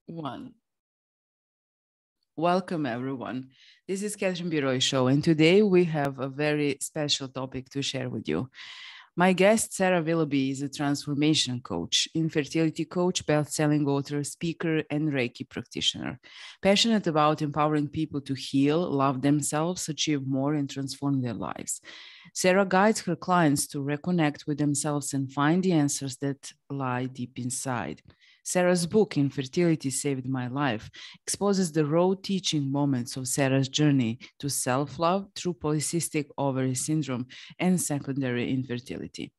One. Welcome, everyone. This is Catherine Biroy Show, and today we have a very special topic to share with you. My guest, Sarah Willoughby, is a transformation coach, infertility coach, best-selling author, speaker, and Reiki practitioner. Passionate about empowering people to heal, love themselves, achieve more, and transform their lives. Sarah guides her clients to reconnect with themselves and find the answers that lie deep inside. Sarah's book, Infertility Saved My Life, exposes the raw teaching moments of Sarah's journey to self-love through polycystic ovary syndrome and secondary infertility.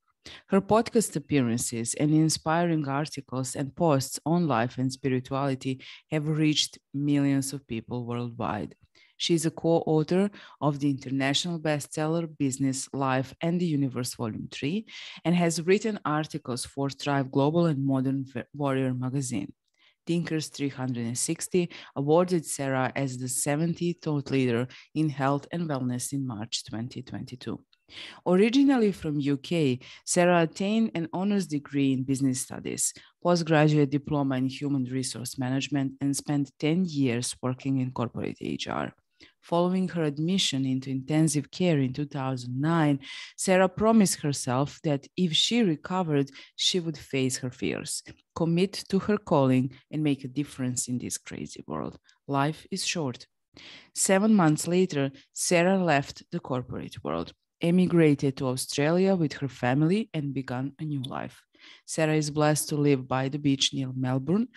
Her podcast appearances and inspiring articles and posts on life and spirituality have reached millions of people worldwide. She is a co-author of the international bestseller Business, Life, and the Universe Volume 3 and has written articles for Thrive Global and Modern Warrior magazine. Thinkers 360 awarded Sarah as the 70th thought leader in health and wellness in March 2022. Originally from UK, Sarah attained an honors degree in business studies, postgraduate diploma in human resource management, and spent 10 years working in corporate HR. Following her admission into intensive care in 2009, Sarah promised herself that if she recovered, she would face her fears, commit to her calling, and make a difference in this crazy world. Life is short. 7 months later, Sarah left the corporate world, emigrated to Australia with her family, and began a new life. Sarah is blessed to live by the beach near Melbourne.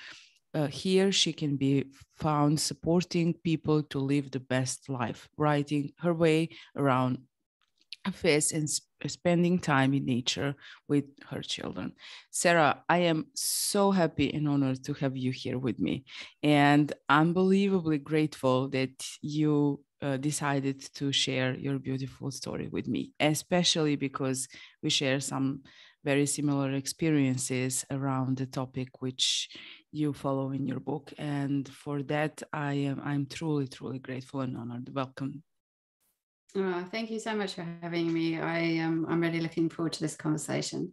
Here, she can be found supporting people to live the best life, writing her way around affairs and spending time in nature with her children. Sarah, I am so happy and honored to have you here with me, and unbelievably grateful that you decided to share your beautiful story with me, especially because we share some very similar experiences around the topic which you follow in your book. And for that, I'm truly, truly grateful and honored. Welcome. Thank you so much for having me. I'm really looking forward to this conversation.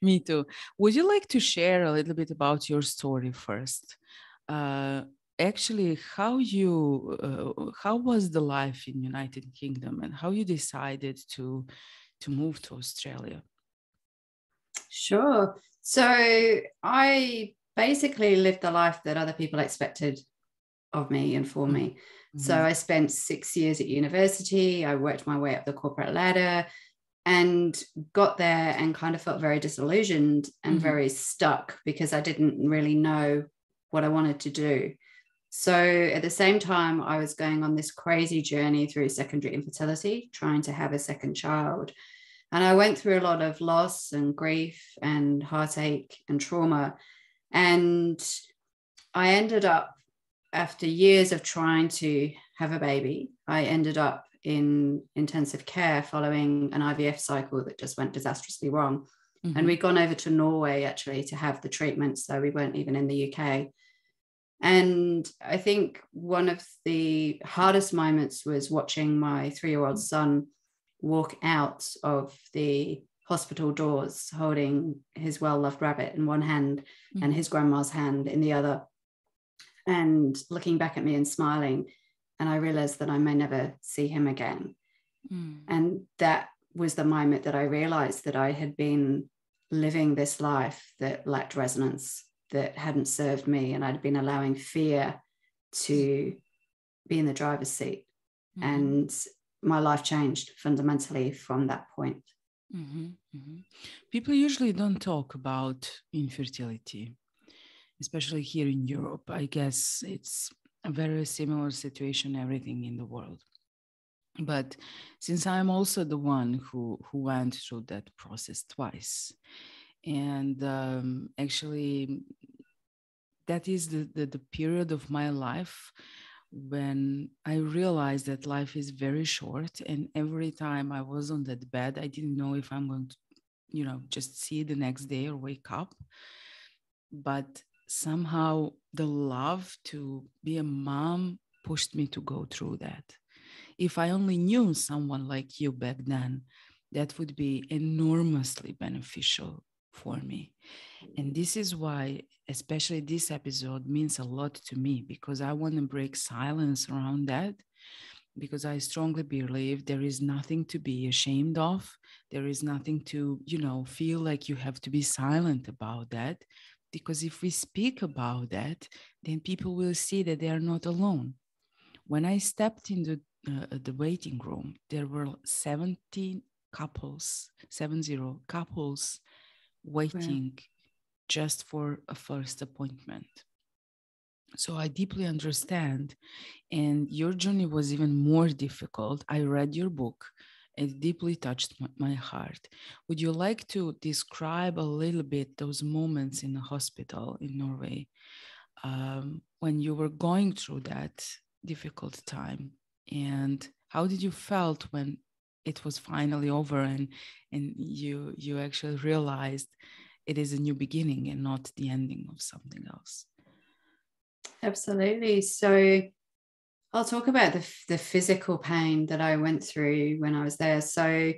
Me too. Would you like to share a little bit about your story first? Actually, how was the life in United Kingdom and how you decided to move to Australia? Sure. So I basically lived the life that other people expected of me and for me. Mm-hmm. So I spent 6 years at university. I worked my way up the corporate ladder and got there and kind of felt very disillusioned and very stuck because I didn't really know what I wanted to do. So at the same time, I was going on this crazy journey through secondary infertility, trying to have a second child. And I went through a lot of loss and grief and heartache and trauma. And I ended up, after years of trying to have a baby, I ended up in intensive care following an IVF cycle that just went disastrously wrong. And we'd gone over to Norway actually to have the treatment. So we weren't even in the UK. And I think one of the hardest moments was watching my 3-year-old son walk out of the hospital doors holding his well-loved rabbit in one hand and his grandma's hand in the other, and looking back at me and smiling. And I realized that I may never see him again. And that was the moment that I realized that I had been living this life that lacked resonance, that hadn't served me, and I'd been allowing fear to be in the driver's seat. And my life changed fundamentally from that point. People usually don't talk about infertility, especially here in Europe. I guess it's a very similar situation, everything in the world. But since I'm also the one who went through that process twice, and actually that is the period of my life when I realized that life is very short, and every time I was on that bed, I didn't know if I'm going to, just see the next day or wake up. But somehow the love to be a mom pushed me to go through that. If I only knew someone like you back then, that would be enormously beneficial for me. And this is why, especially this episode means a lot to me, because I want to break silence around that, because I strongly believe there is nothing to be ashamed of. There is nothing to, feel like you have to be silent about that. Because if we speak about that, then people will see that they are not alone. When I stepped into the waiting room, there were 70 couples waiting just for a first appointment. So I deeply understand. And your journey was even more difficult. I read your book. It deeply touched my heart. Would you like to describe a little bit those moments in the hospital in Norway when you were going through that difficult time? And how did you felt when it was finally over and you actually realized it is a new beginning and not the ending of something else? Absolutely. So I'll talk about the physical pain that I went through when I was there. So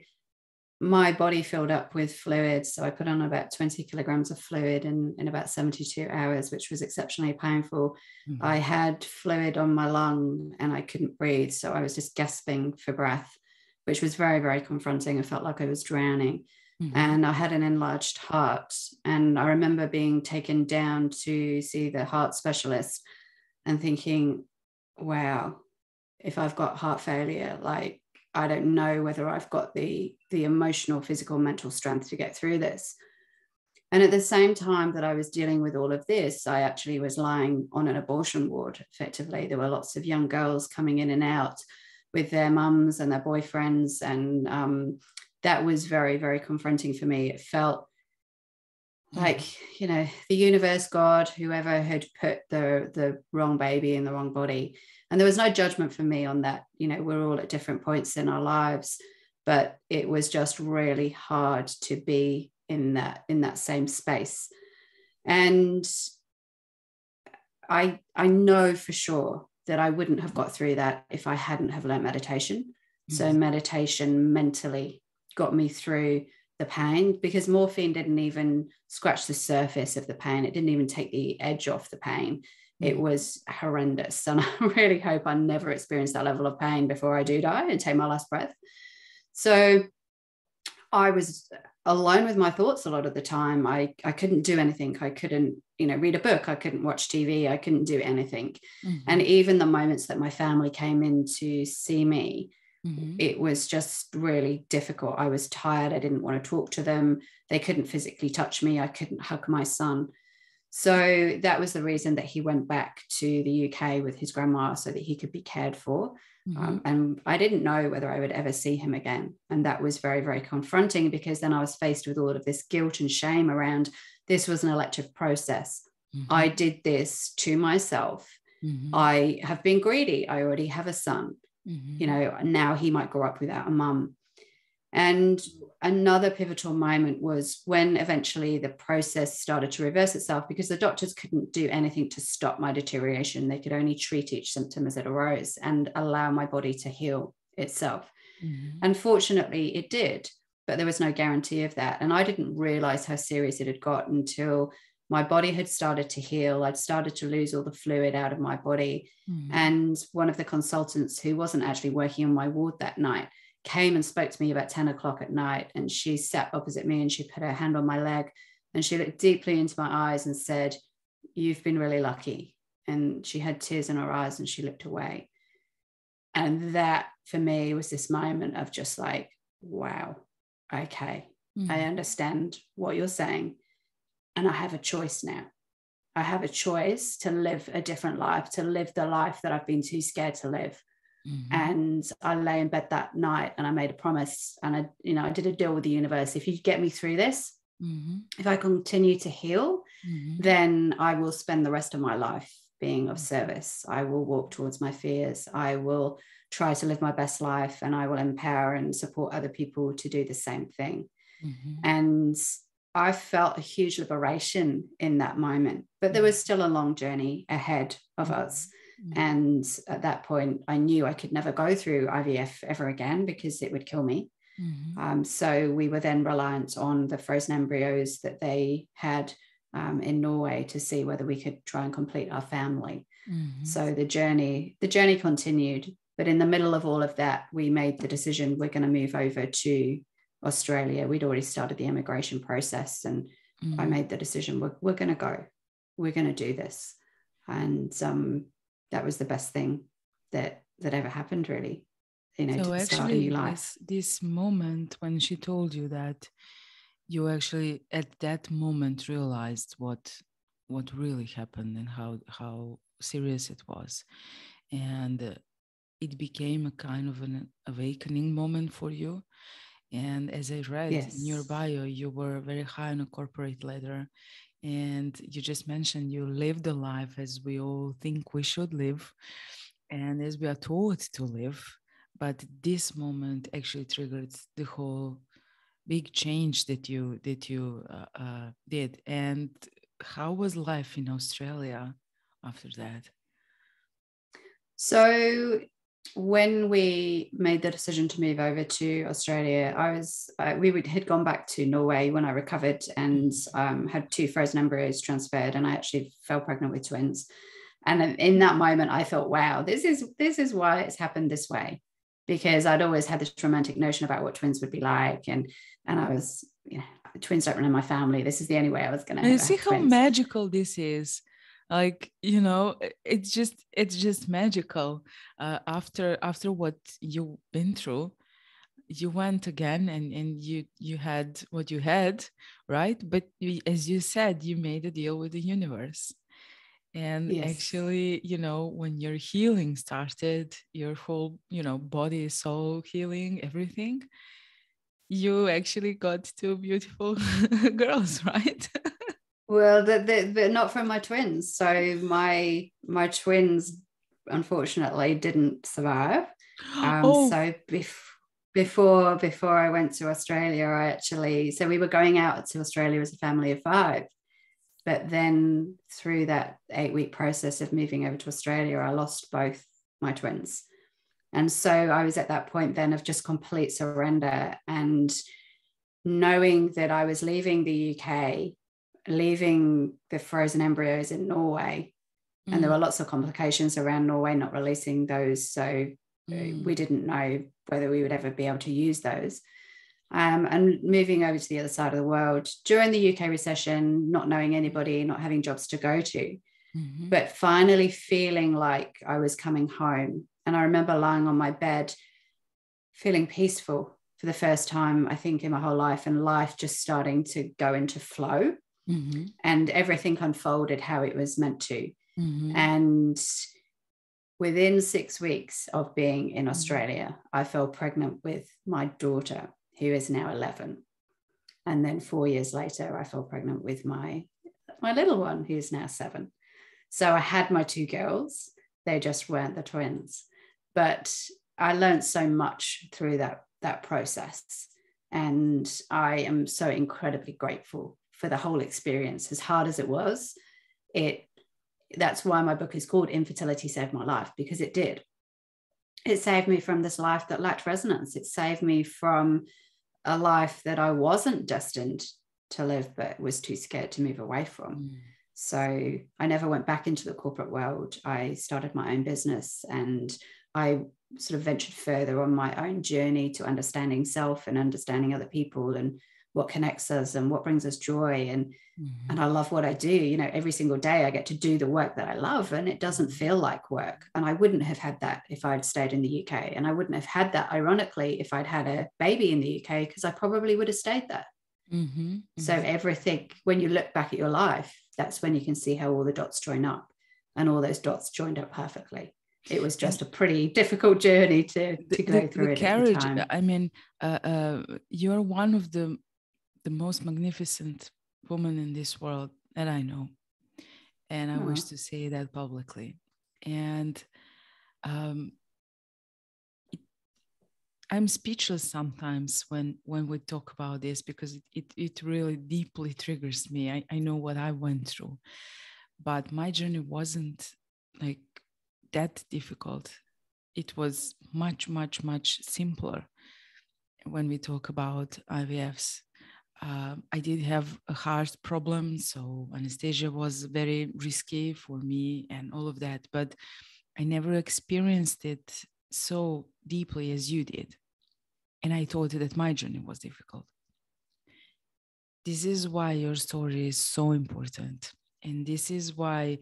my body filled up with fluid. So I put on about 20 kilograms of fluid in about 72 hours, which was exceptionally painful. Mm-hmm. I had fluid on my lung and I couldn't breathe. So I was just gasping for breath, which was very, very confronting. I felt like I was drowning. Mm-hmm. And I had an enlarged heart. And I remember being taken down to see the heart specialist and thinking, wow, if I've got heart failure, like, I don't know whether I've got the emotional, physical, mental strength to get through this. And at the same time that I was dealing with all of this, I actually was lying on an abortion ward, effectively. There were lots of young girls coming in and out with their mums and their boyfriends. And that was very, very confronting for me. It felt like, the universe, God, whoever had put the wrong baby in the wrong body. And there was no judgment for me on that. We're all at different points in our lives, but it was just really hard to be in that same space. And I know for sure that I wouldn't have got through that if I hadn't have learned meditation. Mm-hmm. So meditation mentally got me through the pain, because morphine didn't even scratch the surface of the pain. It didn't even take the edge off the pain. It was horrendous. And I really hope I never experience that level of pain before I do die and take my last breath. So I was alone with my thoughts a lot of the time. I couldn't do anything. I couldn't, read a book. I couldn't watch TV. I couldn't do anything. Mm-hmm. And even the moments that my family came in to see me, mm-hmm. it was just really difficult. I was tired. I didn't want to talk to them. They couldn't physically touch me. I couldn't hug my son. So that was the reason that he went back to the UK with his grandma so that he could be cared for. Mm-hmm. And I didn't know whether I would ever see him again. And that was very, very confronting, because then I was faced with all of this guilt and shame around this was an elective process. Mm-hmm. I did this to myself. Mm-hmm. I have been greedy. I already have a son. Mm-hmm. Now he might grow up without a mum. And another pivotal moment was when eventually the process started to reverse itself, because the doctors couldn't do anything to stop my deterioration. They could only treat each symptom as it arose and allow my body to heal itself. Mm-hmm. Unfortunately, it did, but there was no guarantee of that. And I didn't realize how serious it had got until my body had started to heal. I'd started to lose all the fluid out of my body. Mm-hmm. And one of the consultants, who wasn't actually working on my ward that night, came and spoke to me about 10 o'clock at night. And she sat opposite me and she put her hand on my leg and she looked deeply into my eyes and said, "You've been really lucky." And she had tears in her eyes and she looked away. And that for me was this moment of just like, wow, okay, I understand what you're saying. And I have a choice now. I have a choice to live a different life, to live the life that I've been too scared to live. Mm-hmm. And I lay in bed that night and I made a promise, and I did a deal with the universe. If you get me through this, if I continue to heal, then I will spend the rest of my life being of service. I will walk towards my fears. I will try to live my best life, and I will empower and support other people to do the same thing. And I felt a huge liberation in that moment, but there was still a long journey ahead of us. And at that point, I knew I could never go through IVF ever again because it would kill me. So we were then reliant on the frozen embryos that they had in Norway to see whether we could try and complete our family. So the journey continued, but in the middle of all of that, we made the decision we're going to move over to Australia. We'd already started the immigration process, and I made the decision we're going to go. We're going to do this, and that was the best thing that ever happened, really. You know, so to start a new life. This moment when she told you that, you actually at that moment realized what really happened and how serious it was, and it became a kind of an awakening moment for you. And as I read in your bio, you were very high on a corporate ladder, and you just mentioned you lived a life as we all think we should live and as we are taught to live. But this moment actually triggered the whole big change that you did. And how was life in Australia after that? So when we made the decision to move over to Australia, we had gone back to Norway when I recovered and had 2 frozen embryos transferred, and I actually fell pregnant with twins. And in that moment, I thought, wow, this is why it's happened this way, because I'd always had this romantic notion about what twins would be like, and I was, you know, twins don't run in my family. This is the only way I was going to have see how twins. magical this is. Like, you know, it's just magical. After what you've been through, you went again and you had what you had, right? But as you said, you made a deal with the universe. And actually, you know, when your healing started, your whole, you know, body, soul healing, everything, you actually got 2 beautiful girls, right? Well, they're not from my twins. So my twins, unfortunately, didn't survive. So before I went to Australia, so we were going out to Australia as a family of 5. But then through that 8-week process of moving over to Australia, I lost both my twins. And so I was at that point then of just complete surrender, and knowing that I was leaving the UK, leaving the frozen embryos in Norway, and there were lots of complications around Norway not releasing those. So we didn't know whether we would ever be able to use those. And moving over to the other side of the world during the UK recession, not knowing anybody, not having jobs to go to, but finally feeling like I was coming home. And I remember lying on my bed, feeling peaceful for the first time, I think, in my whole life, and life just starting to go into flow, and everything unfolded how it was meant to. And within 6 weeks of being in Australia, I fell pregnant with my daughter, who is now 11. And then 4 years later, I fell pregnant with my little one, who is now 7. So I had my 2 girls. They just weren't the twins. But I learned so much through that process. And I am so incredibly grateful for the whole experience. As hard as it was, that's why my book is called Infertility Saved My Life, because it did. It saved me from this life that lacked resonance. It saved me from a life that I wasn't destined to live, but was too scared to move away from. So I never went back into the corporate world. I started my own business, and I sort of ventured further on my own journey to understanding self and understanding other people and what connects us and what brings us joy. And I love what I do. You know, every single day I get to do the work that I love, and it doesn't feel like work. And I wouldn't have had that if I'd stayed in the UK. And I wouldn't have had that, ironically, if I'd had a baby in the UK, because I probably would have stayed there. So everything, when you look back at your life, that's when you can see how all the dots join up, and all those dots joined up perfectly. It was just a pretty difficult journey to go through it at the time. I mean, you're one of the most magnificent women in this world that I know. And I wish to say that publicly. And I'm speechless sometimes when we talk about this, because it really deeply triggers me. I know what I went through, but my journey wasn't like that difficult. It was much, much, much simpler. when we talk about IVFs. I did have a heart problem, so anesthesia was very risky for me and all of that, but I never experienced it so deeply as you did. And I thought that my journey was difficult. This is why your story is so important. And this is why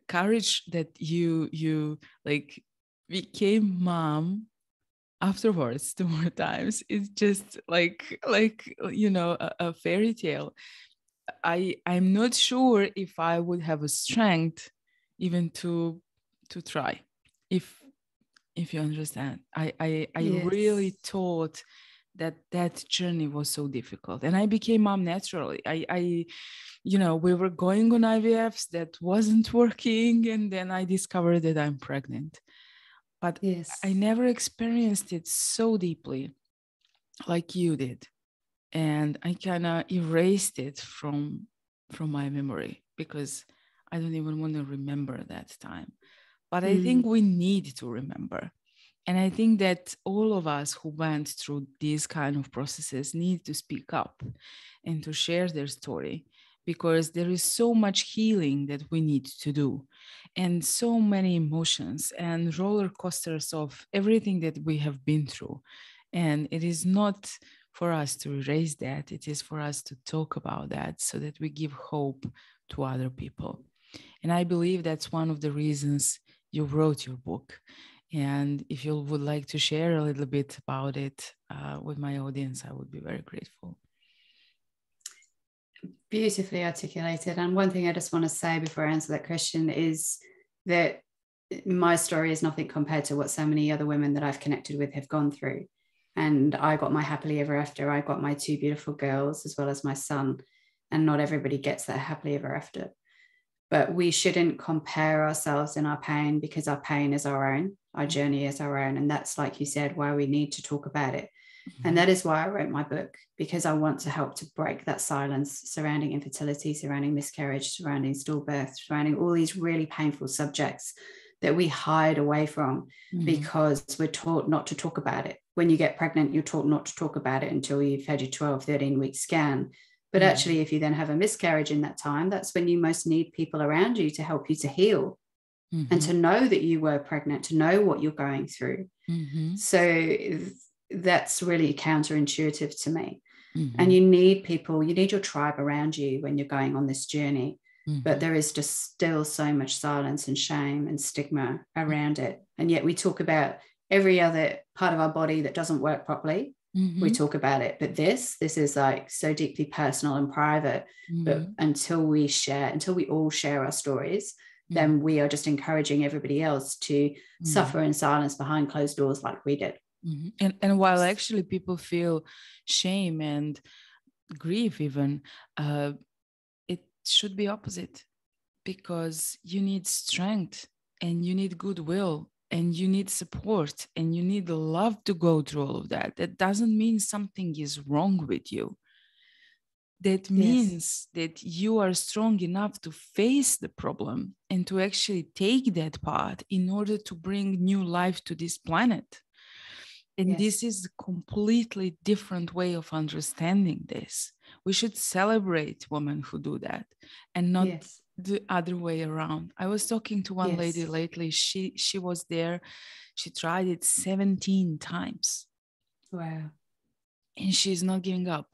courage that you like became mom afterwards 2 more times is just like a fairy tale. I'm not sure if I would have a strength even to try, if you understand. I Yes. really thought that journey was so difficult, and I became mom naturally. I we were going on IVFs that wasn't working, and then I discovered that I'm pregnant. But Yes. I never experienced it so deeply like you did. And I kind of erased it from my memory because I don't even want to remember that time. But I think we need to remember. And I think that all of us who went through these kind of processes need to speak up and to share their story, because there is so much healing that we need to do, and so many emotions and roller coasters of everything that we have been through. And it is not for us to erase that. It is for us to talk about that so that we give hope to other people. And I believe that's one of the reasons you wrote your book. And if you would like to share a little bit about it with my audience, I would be very grateful. Beautifully articulated. And one thing I just want to say before I answer that question is that my story is nothing compared to what so many other women that I've connected with have gone through. And I got my happily ever after. I got my 2 beautiful girls as well as my son. And not everybody gets that happily ever after. But we shouldn't compare ourselves in our pain, because our pain is our own, our journey is our own. And that's, like you said, why we need to talk about it. Mm-hmm. And that is why I wrote my book, because I want to help to break that silence surrounding infertility, surrounding miscarriage, surrounding stillbirth, surrounding all these really painful subjects that we hide away from, because we're taught not to talk about it. When you get pregnant, you're taught not to talk about it until you've had your 12, 13-week scan. But actually, if you then have a miscarriage in that time, that's when you most need people around you to help you to heal and to know that you were pregnant, to know what you're going through. So that's really counterintuitive to me. And you need people, you need your tribe around you when you're going on this journey. But there is just still so much silence and shame and stigma around it. And yet we talk about every other part of our body that doesn't work properly. We talk about it, but this is like so deeply personal and private. But until we all share our stories, then we are just encouraging everybody else to suffer in silence behind closed doors like we did. And while actually people feel shame and grief even, it should be opposite, because you need strength and you need goodwill and you need support and you need love to go through all of that. That doesn't mean something is wrong with you. That means that you are strong enough to face the problem and to actually take that path in order to bring new life to this planet. And this is a completely different way of understanding this. We should celebrate women who do that and not the other way around. I was talking to one lady lately. She was there. She tried it 17 times. Wow. And she's not giving up.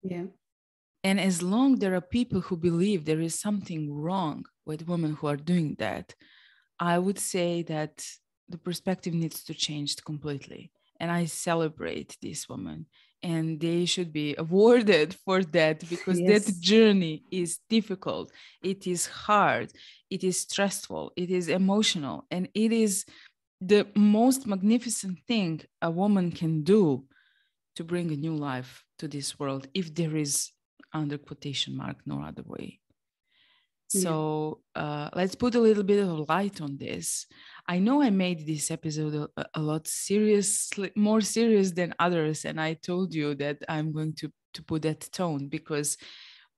Yeah. And as long there are people who believe there is something wrong with women who are doing that, I would say that the perspective needs to change completely. And I celebrate this woman, and they should be awarded for that, because that journey is difficult. It is hard. It is stressful. It is emotional. And it is the most magnificent thing a woman can do to bring a new life to this world, if there is, under quotation mark, no other way. So let's put a little bit of light on this. I know I made this episode a lot more serious than others. And I told you that I'm going to put that tone, because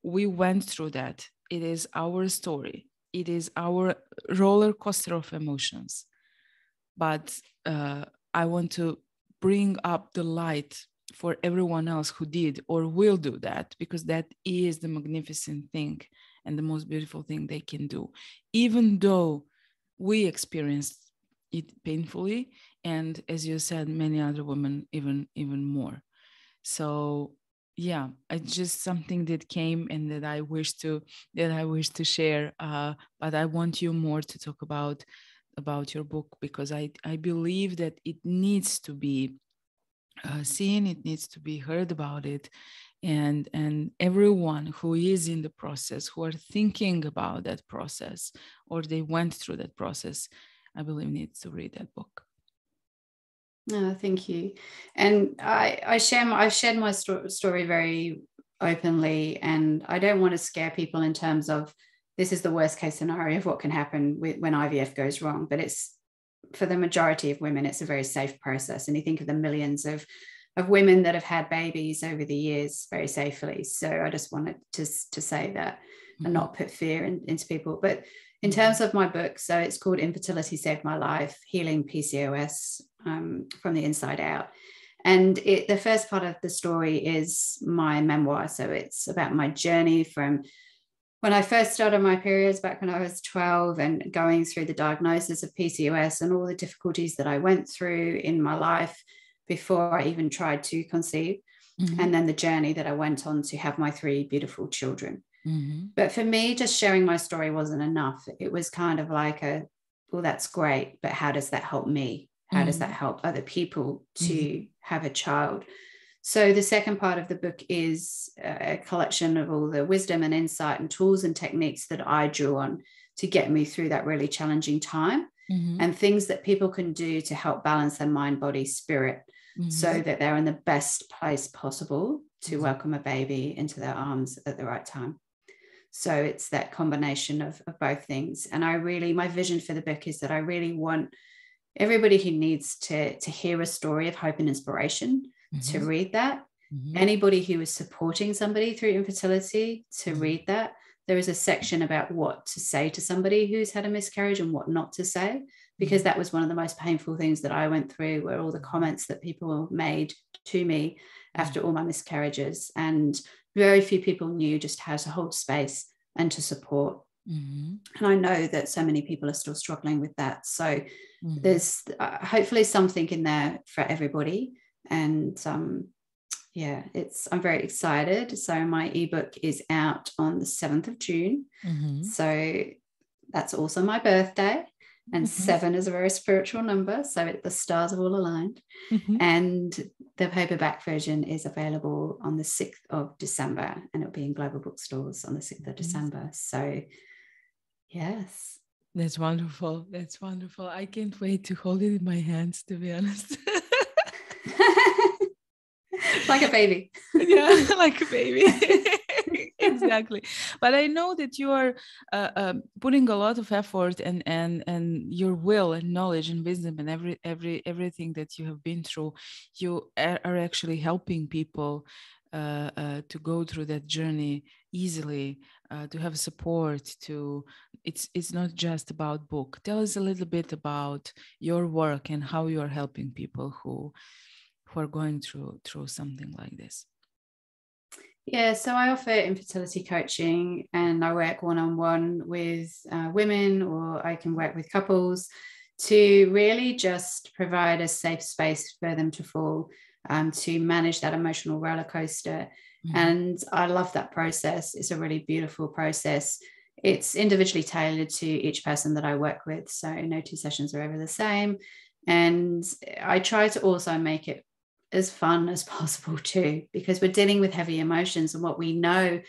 we went through that. It is our story. It is our roller coaster of emotions. But I want to bring up the light for everyone else who did or will do that, because that is the magnificent thing and the most beautiful thing they can do, even though we experienced it painfully, and as you said, many other women even more. So yeah, it's just something that came and that I wish to share. But I want you more to talk about your book, because I believe that it needs to be seen, it needs to be heard about it, and everyone who is in the process, who are thinking about that process, or they went through that process, I believe needs to read that book. No, thank you. And I've shared my story very openly, and I don't want to scare people in terms of this is the worst case scenario of what can happen when IVF goes wrong. But it's, for the majority of women, it's a very safe process. And you think of the millions of women that have had babies over the years very safely. So I just wanted to say that and not put fear into people. But in terms of my book, so it's called Infertility Saved My Life, Healing PCOS from the Inside Out. And the first part of the story is my memoir. So it's about my journey from when I first started my periods back when I was 12 and going through the diagnosis of PCOS and all the difficulties that I went through in my life before I even tried to conceive. And then the journey that I went on to have my 3 beautiful children. But for me, just sharing my story wasn't enough. It was kind of like well, that's great, but how does that help me? How does that help other people to have a child? So the second part of the book is a collection of all the wisdom and insight and tools and techniques that I drew on to get me through that really challenging time, and things that people can do to help balance their mind, body, spirit, so that they're in the best place possible to welcome a baby into their arms at the right time. So it's that combination of both things. And my vision for the book is that I really want everybody who needs to hear a story of hope and inspiration to read that. Anybody who is supporting somebody through infertility to read that. There is a section about what to say to somebody who's had a miscarriage and what not to say, because that was one of the most painful things that I went through, were all the comments that people made to me after all my miscarriages. And very few people knew just how to hold space and to support. And I know that so many people are still struggling with that. So there's hopefully something in there for everybody. And I'm very excited. So my ebook is out on the 7th of June. So that's also my birthday. And 7 is a very spiritual number. So the stars have all aligned. And the paperback version is available on the 6th of December, and it'll be in global bookstores on the 6th of December. So yes. That's wonderful. That's wonderful. I can't wait to hold it in my hands, to be honest. Like a baby. Yeah, like a baby. Exactly. But I know that you are putting a lot of effort and your will and knowledge and wisdom and everything that you have been through. You are actually helping people to go through that journey easily, to have support. It's not just about book. Tell us a little bit about your work and how you are helping people who are going through something like this. Yeah, so I offer infertility coaching, and I work one-on-one with women, or I can work with couples to really just provide a safe space for them to fall, to manage that emotional roller coaster. And I love that process. It's a really beautiful process. It's individually tailored to each person that I work with. So no 2 sessions are ever the same. And I try to also make it as fun as possible too, because we're dealing with heavy emotions. And what we know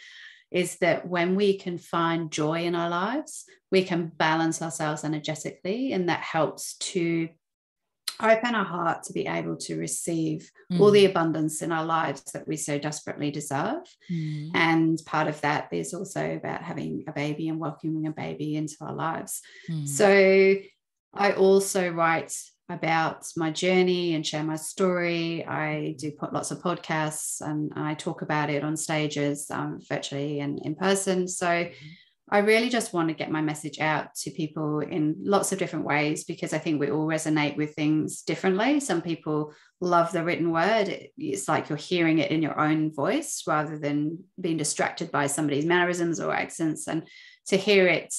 is that when we can find joy in our lives, we can balance ourselves energetically, and that helps to open our heart to be able to receive all the abundance in our lives that we so desperately deserve. And part of that is also about having a baby and welcoming a baby into our lives. So I also write about my journey and share my story. I do put lots of podcasts, and I talk about it on stages, virtually and in person. So I really just want to get my message out to people in lots of different ways, because I think we all resonate with things differently. Some people love the written word. It's like you're hearing it in your own voice rather than being distracted by somebody's mannerisms or accents. And to hear it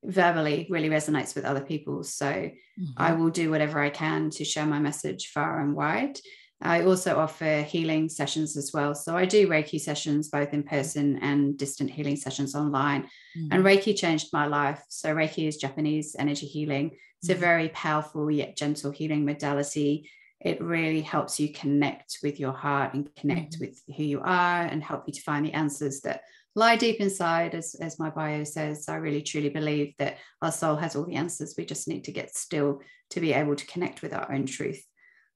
verbally really resonates with other people. So I will do whatever I can to share my message far and wide. I also offer healing sessions as well. So I do Reiki sessions, both in person and distant healing sessions online. And Reiki changed my life. So Reiki is Japanese energy healing. It's a very powerful yet gentle healing modality. It really helps you connect with your heart and connect with who you are, and help you to find the answers that lie deep inside. As my bio says, I really truly believe that our soul has all the answers. We just need to get still to be able to connect with our own truth.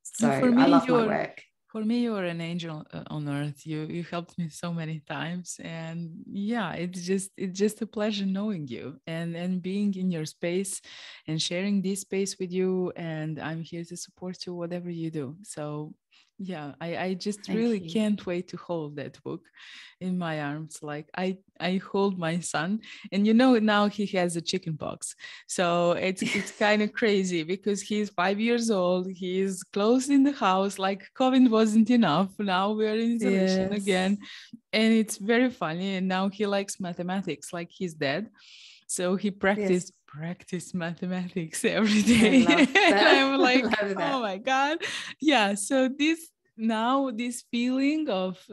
So I love my work. For me, you're an angel on earth. You helped me so many times, and yeah, it's just a pleasure knowing you and being in your space and sharing this space with you. And I'm here to support you, whatever you do. So yeah, I just really can't wait to hold that book in my arms. Like I hold my son, and now he has a chicken pox. So it's kind of crazy because he's 5 years old. He's closed in the house. Like COVID wasn't enough. Now we're in isolation again. And it's very funny. And now he likes mathematics, like his dad. So he practiced mathematics every day. And I'm like, oh my God. Yeah. So this feeling of,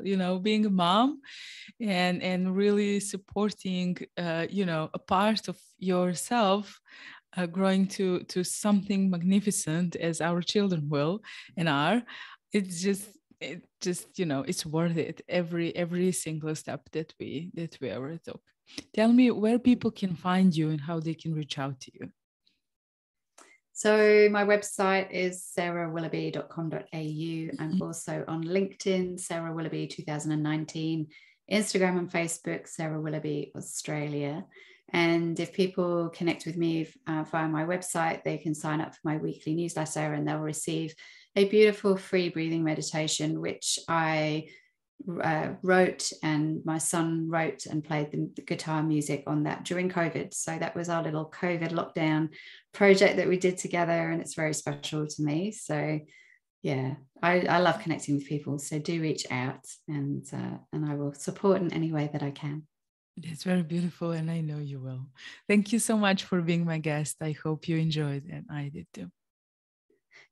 being a mom and really supporting, a part of yourself growing to something magnificent as our children will and are, it's just it's worth it, every single step that we ever took. Tell me where people can find you and how they can reach out to you. So my website is sarahwilloughby.com.au. I'm also on LinkedIn, Sarah Willoughby 2019, Instagram and Facebook, Sarah Willoughby Australia. And if people connect with me via my website, they can sign up for my weekly newsletter, and they'll receive a beautiful free breathing meditation, which I wrote, and my son wrote and played the guitar music on that during COVID. So that was our little COVID lockdown project that we did together, and it's very special to me. So yeah, I love connecting with people. So do reach out, and I will support in any way that I can. It's very beautiful, and I know you will. Thank you so much for being my guest. I hope you enjoyed, and I did too.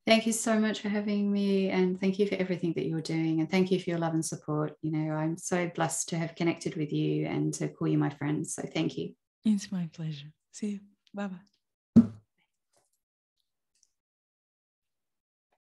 Thank you so much for having me, and thank you for everything that you're doing, and thank you for your love and support. I'm so blessed to have connected with you and to call you my friend. So thank you. It's my pleasure. See you. Bye-bye.